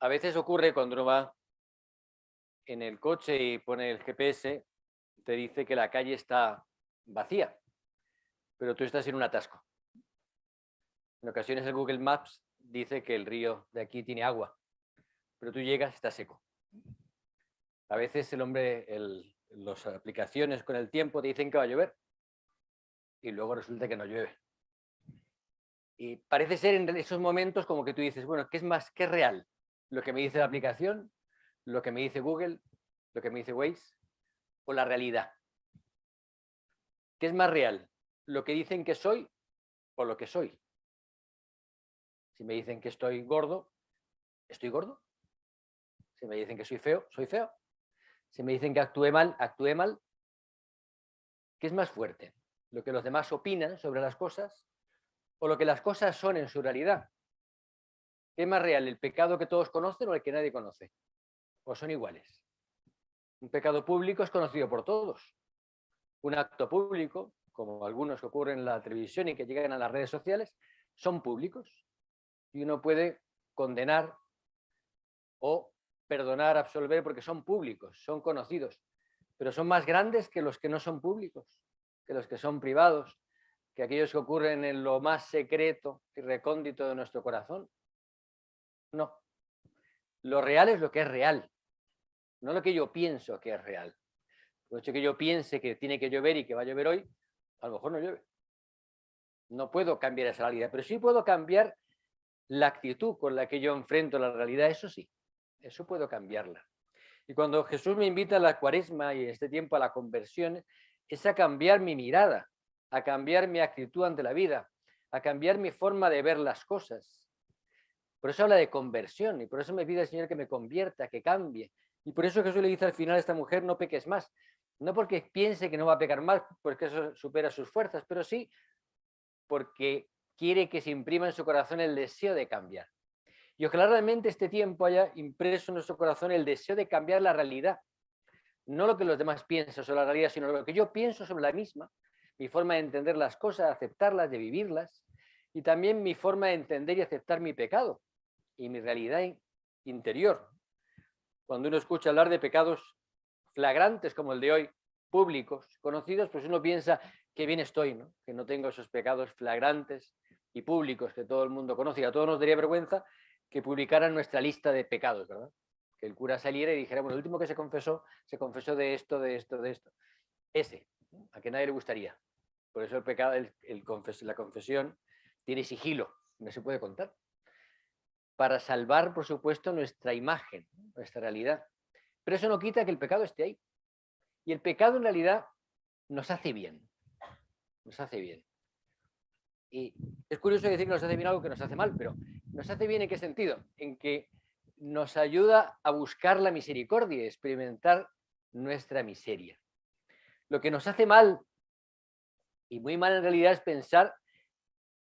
A veces ocurre cuando uno va en el coche y pone el GPS, te dice que la calle está vacía, pero tú estás en un atasco. En ocasiones el Google Maps dice que el río de aquí tiene agua, pero tú llegas y está seco. A veces las aplicaciones con el tiempo te dicen que va a llover y luego resulta que no llueve. Y parece ser en esos momentos como que tú dices, bueno, ¿qué es real? ¿Lo que me dice la aplicación? ¿Lo que me dice Google? ¿Lo que me dice Waze? ¿O la realidad? ¿Qué es más real? ¿Lo que dicen que soy o lo que soy? Si me dicen que estoy gordo, ¿estoy gordo? Si me dicen que soy feo, soy feo. Si me dicen que actúe mal, actúe mal. ¿Qué es más fuerte? ¿Lo que los demás opinan sobre las cosas o lo que las cosas son en su realidad? ¿Qué es más real? ¿El pecado que todos conocen o el que nadie conoce? ¿O son iguales? Un pecado público es conocido por todos. Un acto público, como algunos que ocurren en la televisión y que llegan a las redes sociales, son públicos. Y uno puede condenar o perdonar, absolver, porque son públicos, son conocidos, pero son más grandes que los que no son públicos, que los que son privados, que aquellos que ocurren en lo más secreto y recóndito de nuestro corazón. No. Lo real es lo que es real, no lo que yo pienso que es real. Por hecho que yo piense que tiene que llover y que va a llover hoy, a lo mejor no llueve. No puedo cambiar esa realidad, pero sí puedo cambiar la actitud con la que yo enfrento la realidad, eso sí, eso puedo cambiarla. Y cuando Jesús me invita a la cuaresma y en este tiempo a la conversión, es a cambiar mi mirada, a cambiar mi actitud ante la vida, a cambiar mi forma de ver las cosas. Por eso habla de conversión y por eso me pide el Señor que me convierta, que cambie. Y por eso Jesús le dice al final a esta mujer, no peques más. No porque piense que no va a pecar más, porque eso supera sus fuerzas, pero sí porque quiere que se imprima en su corazón el deseo de cambiar. Y ojalá realmente este tiempo haya impreso en nuestro corazón el deseo de cambiar la realidad. No lo que los demás piensan sobre la realidad, sino lo que yo pienso sobre la misma, mi forma de entender las cosas, de aceptarlas, de vivirlas, y también mi forma de entender y aceptar mi pecado y mi realidad interior. Cuando uno escucha hablar de pecados flagrantes como el de hoy, públicos, conocidos, pues uno piensa que bien estoy, ¿no? Que no tengo esos pecados flagrantes y públicos que todo el mundo conoce. Y a todos nos daría vergüenza que publicaran nuestra lista de pecados, ¿verdad? Que el cura saliera y dijera, bueno, el último que se confesó de esto, de esto, de esto. Ese, ¿no? A que nadie le gustaría. Por eso el pecado, la confesión tiene sigilo, no se puede contar. Para salvar, por supuesto, nuestra imagen, nuestra realidad. Pero eso no quita que el pecado esté ahí. Y el pecado en realidad nos hace bien. Nos hace bien. Y es curioso decir que nos hace bien algo que nos hace mal, pero nos hace bien ¿en qué sentido? En que nos ayuda a buscar la misericordia y experimentar nuestra miseria. Lo que nos hace mal, y muy mal en realidad, es pensar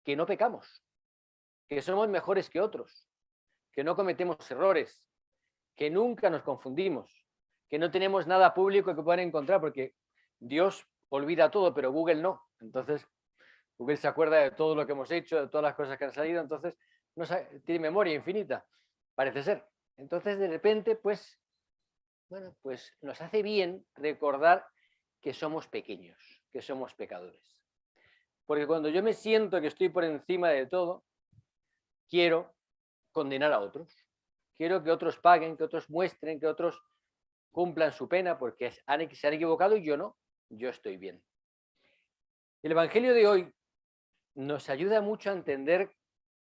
que no pecamos, que somos mejores que otros, que no cometemos errores, que nunca nos confundimos, que no tenemos nada público que puedan encontrar, porque Dios olvida todo, pero Google no. Entonces, Google se acuerda de todo lo que hemos hecho, de todas las cosas que han salido, entonces no sabe, tiene memoria infinita, parece ser. Entonces, de repente, pues, bueno, pues nos hace bien recordar que somos pequeños, que somos pecadores. Porque cuando yo me siento que estoy por encima de todo, quiero condenar a otros. Quiero que otros paguen, que otros muestren, que otros cumplan su pena porque se han equivocado y yo no, yo estoy bien. El Evangelio de hoy nos ayuda mucho a entender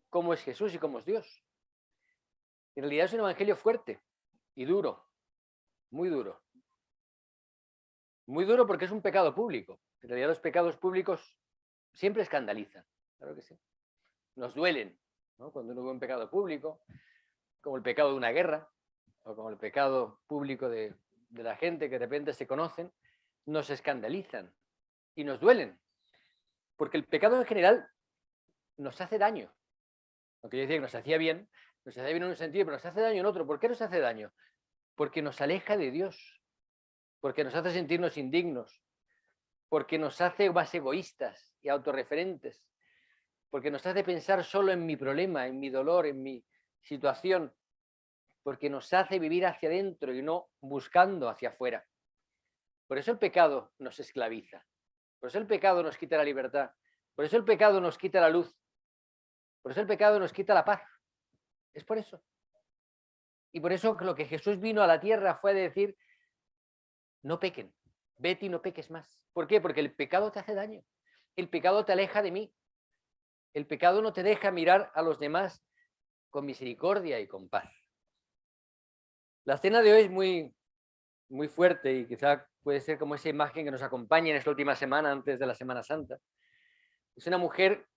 cómo es Jesús y cómo es Dios. En realidad es un Evangelio fuerte y duro, muy duro. Muy duro porque es un pecado público. En realidad los pecados públicos siempre escandalizan, claro que sí. Nos duelen, ¿no? Cuando uno ve un pecado público, como el pecado de una guerra, o como el pecado público de la gente que de repente se conocen, nos escandalizan y nos duelen. Porque el pecado en general nos hace daño. Aunque yo decía que nos hacía bien en un sentido, pero nos hace daño en otro. ¿Por qué nos hace daño? Porque nos aleja de Dios, porque nos hace sentirnos indignos, porque nos hace más egoístas y autorreferentes, porque nos hace pensar solo en mi problema, en mi dolor, en mi situación, porque nos hace vivir hacia adentro y no buscando hacia afuera. Por eso el pecado nos esclaviza. Por eso el pecado nos quita la libertad. Por eso el pecado nos quita la luz. Por eso el pecado nos quita la paz. Es por eso. Y por eso lo que Jesús vino a la tierra fue a decir, no pequen, vete y no peques más. ¿Por qué? Porque el pecado te hace daño. El pecado te aleja de mí. El pecado no te deja mirar a los demás con misericordia y con paz. La cena de hoy es muy fuerte y quizá puede ser como esa imagen que nos acompaña en esta última semana antes de la Semana Santa. Es una mujer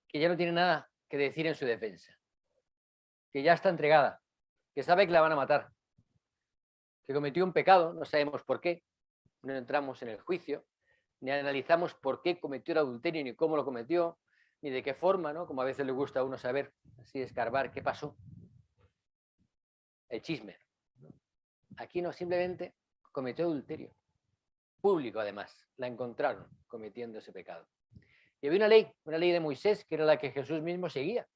que ya no tiene nada que decir en su defensa, que ya está entregada, que sabe que la van a matar, que cometió un pecado, no sabemos por qué, no entramos en el juicio, ni analizamos por qué cometió el adulterio, ni cómo lo cometió, ni de qué forma, ¿no? Como a veces le gusta a uno saber, así escarbar qué pasó. El chisme. Aquí no, simplemente cometió adulterio. Público, además. La encontraron cometiendo ese pecado. Y había una ley de Moisés, que era la que Jesús mismo seguía.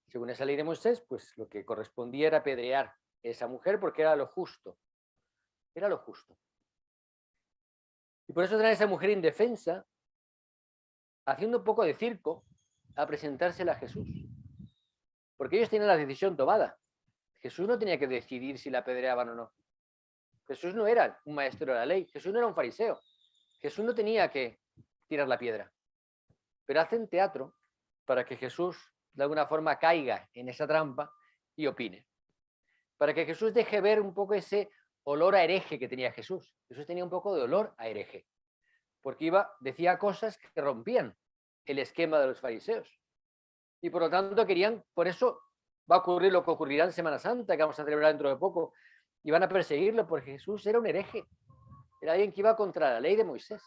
Según esa ley de Moisés, pues lo que correspondía era apedrear a esa mujer porque era lo justo. Era lo justo. Y por eso trae a esa mujer indefensa, haciendo un poco de circo, a presentársela a Jesús. Porque ellos tenían la decisión tomada. Jesús no tenía que decidir si la apedreaban o no. Jesús no era un maestro de la ley. Jesús no era un fariseo. Jesús no tenía que tirar la piedra. Pero hacen teatro para que Jesús de alguna forma caiga en esa trampa y opine. Para que Jesús deje ver un poco ese olor a hereje que tenía Jesús. Jesús tenía un poco de olor a hereje. Porque decía cosas que rompían el esquema de los fariseos. Y por lo tanto por eso va a ocurrir lo que ocurrirá en Semana Santa, que vamos a celebrar dentro de poco. Y van a perseguirlo porque Jesús era un hereje. Era alguien que iba contra la ley de Moisés.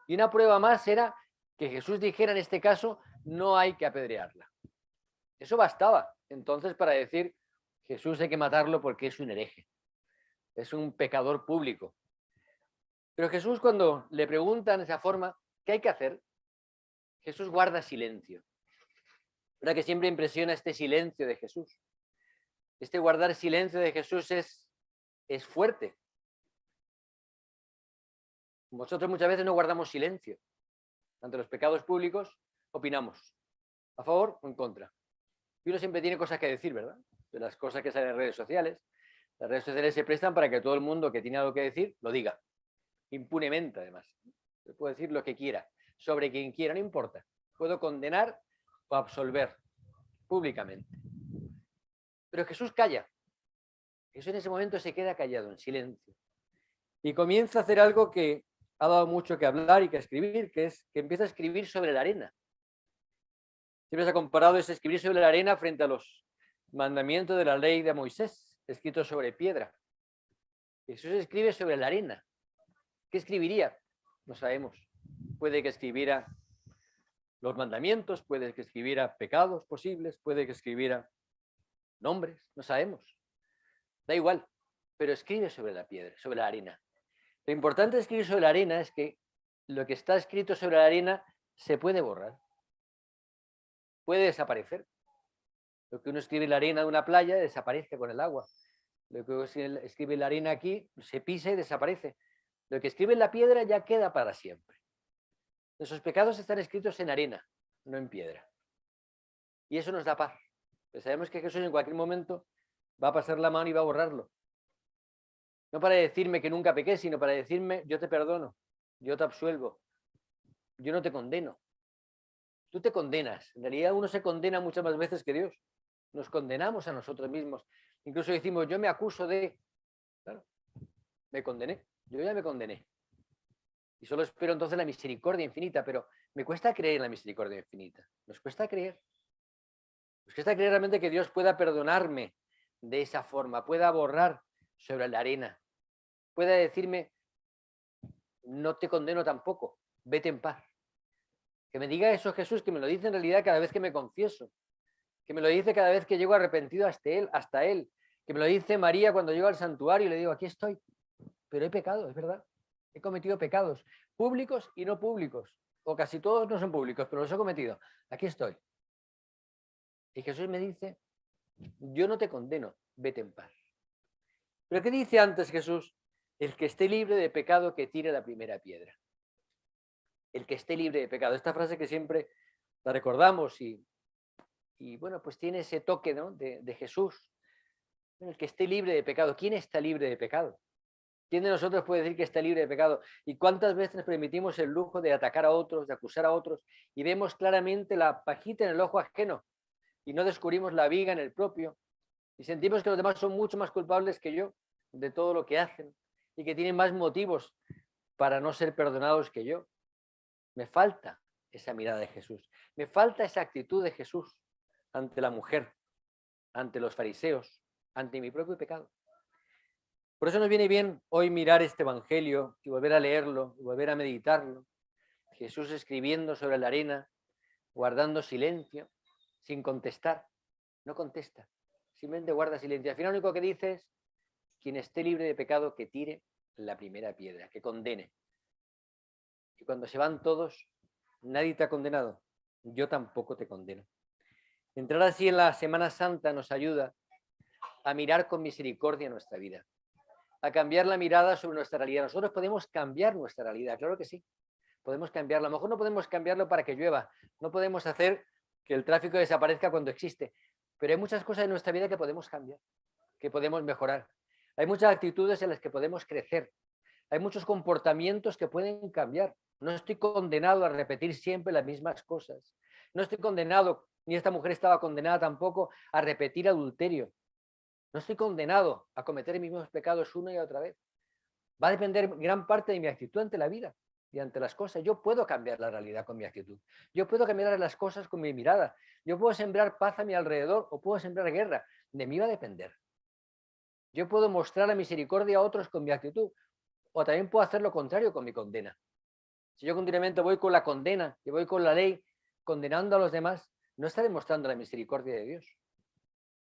Y una prueba más era que Jesús dijera en este caso, no hay que apedrearla. Eso bastaba entonces para decir, Jesús hay que matarlo porque es un hereje. Es un pecador público. Pero Jesús, cuando le preguntan de esa forma, ¿qué hay que hacer? Jesús guarda silencio. ¿Verdad que siempre impresiona este silencio de Jesús? Este guardar silencio de Jesús es fuerte. Nosotros muchas veces no guardamos silencio. Ante los pecados públicos, opinamos. ¿A favor o en contra? Y uno siempre tiene cosas que decir, ¿verdad? De las cosas que salen en redes sociales. Las redes sociales se prestan para que todo el mundo que tiene algo que decir lo diga. Impunemente, además. Se puede decir lo que quiera. Sobre quien quiera, no importa. Puedo condenar o absolver públicamente. Pero Jesús calla. Jesús en ese momento se queda callado, en silencio. Y comienza a hacer algo que ha dado mucho que hablar y que escribir, que es que empieza a escribir sobre la arena. Siempre se ha comparado ese escribir sobre la arena frente a los mandamientos de la ley de Moisés, escritos sobre piedra. Jesús escribe sobre la arena. ¿Qué escribiría? No sabemos. Puede que escribiera los mandamientos, puede que escribiera pecados posibles, puede que escribiera nombres, no sabemos. Da igual, pero escribe sobre la piedra, sobre la arena. Lo importante de escribir sobre la arena es que lo que está escrito sobre la arena se puede borrar. Puede desaparecer. Lo que uno escribe en la arena de una playa desaparece con el agua. Lo que uno escribe en la arena aquí se pisa y desaparece. Lo que escribe en la piedra ya queda para siempre. Nuestros pecados están escritos en arena, no en piedra. Y eso nos da paz. Pues sabemos que Jesús en cualquier momento va a pasar la mano y va a borrarlo. No para decirme que nunca pequé, sino para decirme, yo te perdono, yo te absuelvo, yo no te condeno. Tú te condenas. En realidad uno se condena muchas más veces que Dios. Nos condenamos a nosotros mismos. Incluso decimos, yo me acuso de... Claro, me condené. Yo ya me condené. Y solo espero entonces la misericordia infinita, pero me cuesta creer en la misericordia infinita. Nos cuesta creer. Nos cuesta creer realmente que Dios pueda perdonarme de esa forma, pueda borrar sobre la arena, pueda decirme, no te condeno tampoco, vete en paz. Que me diga eso Jesús, que me lo dice en realidad cada vez que me confieso, que me lo dice cada vez que llego arrepentido hasta él, que me lo dice María cuando llego al santuario y le digo, aquí estoy, pero he pecado, es verdad, he cometido pecados públicos y no públicos, o casi todos no son públicos, pero los he cometido, aquí estoy. Y Jesús me dice, yo no te condeno, vete en paz. Pero ¿qué dice antes Jesús? El que esté libre de pecado, que tire la primera piedra. El que esté libre de pecado. Esta frase que siempre la recordamos y bueno, pues tiene ese toque, ¿no?, de Jesús. El que esté libre de pecado. ¿Quién está libre de pecado? ¿Quién de nosotros puede decir que está libre de pecado? ¿Y cuántas veces nos permitimos el lujo de atacar a otros, de acusar a otros, y vemos claramente la pajita en el ojo ajeno y no descubrimos la viga en el propio? Y sentimos que los demás son mucho más culpables que yo de todo lo que hacen y que tienen más motivos para no ser perdonados que yo. Me falta esa mirada de Jesús. Me falta esa actitud de Jesús ante la mujer, ante los fariseos, ante mi propio pecado. Por eso nos viene bien hoy mirar este evangelio y volver a leerlo, y volver a meditarlo. Jesús escribiendo sobre la arena, guardando silencio, sin contestar. No contesta, simplemente guarda silencio. Al final lo único que dice es: quien esté libre de pecado, que tire la primera piedra, que condene. Y cuando se van todos, nadie te ha condenado, yo tampoco te condeno. Entrar así en la Semana Santa nos ayuda a mirar con misericordia nuestra vida, a cambiar la mirada sobre nuestra realidad. Nosotros podemos cambiar nuestra realidad, claro que sí, podemos cambiarlo. A lo mejor no podemos cambiarlo para que llueva, no podemos hacer que el tráfico desaparezca cuando existe, pero hay muchas cosas en nuestra vida que podemos cambiar, que podemos mejorar. Hay muchas actitudes en las que podemos crecer, hay muchos comportamientos que pueden cambiar. No estoy condenado a repetir siempre las mismas cosas. No estoy condenado, ni esta mujer estaba condenada tampoco, a repetir adulterio. No estoy condenado a cometer mis mismos pecados una y otra vez. Va a depender gran parte de mi actitud ante la vida y ante las cosas. Yo puedo cambiar la realidad con mi actitud. Yo puedo cambiar las cosas con mi mirada. Yo puedo sembrar paz a mi alrededor o puedo sembrar guerra. De mí va a depender. Yo puedo mostrar la misericordia a otros con mi actitud, o también puedo hacer lo contrario con mi condena. Si yo continuamente voy con la condena y voy con la ley condenando a los demás, no está demostrando la misericordia de Dios.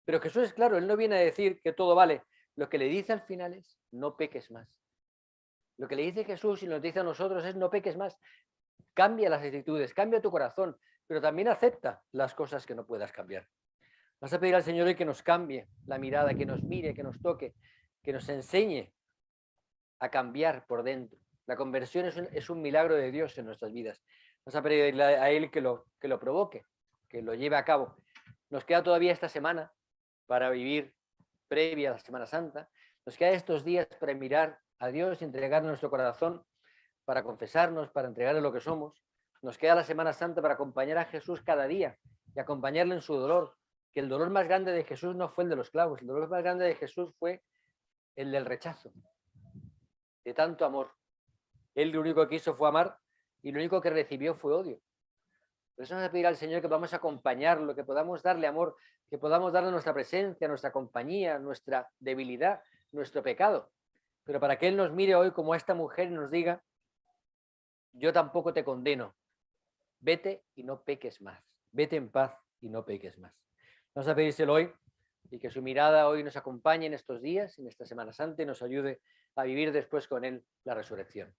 Pero Jesús es claro, Él no viene a decir que todo vale. Lo que le dice al final es: no peques más. Lo que le dice Jesús y nos dice a nosotros es: no peques más. Cambia las actitudes, cambia tu corazón, pero también acepta las cosas que no puedas cambiar. Vas a pedir al Señor hoy que nos cambie la mirada, que nos mire, que nos toque, que nos enseñe a cambiar por dentro. La conversión es un milagro de Dios en nuestras vidas. Vamos a pedirle a Él que lo provoque, que lo lleve a cabo. Nos queda todavía esta semana para vivir previa a la Semana Santa. Nos queda estos días para mirar a Dios y entregar nuestro corazón, para confesarnos, para entregarle lo que somos. Nos queda la Semana Santa para acompañar a Jesús cada día y acompañarle en su dolor. Que el dolor más grande de Jesús no fue el de los clavos, el dolor más grande de Jesús fue el del rechazo, de tanto amor. Él lo único que hizo fue amar y lo único que recibió fue odio. Por eso vamos a pedir al Señor que podamos acompañarlo, que podamos darle amor, que podamos darle nuestra presencia, nuestra compañía, nuestra debilidad, nuestro pecado. Pero para que Él nos mire hoy como a esta mujer y nos diga: yo tampoco te condeno, vete y no peques más, vete en paz y no peques más. Vamos a pedírselo hoy y que su mirada hoy nos acompañe en estos días, en esta Semana Santa, y nos ayude a vivir después con Él la resurrección.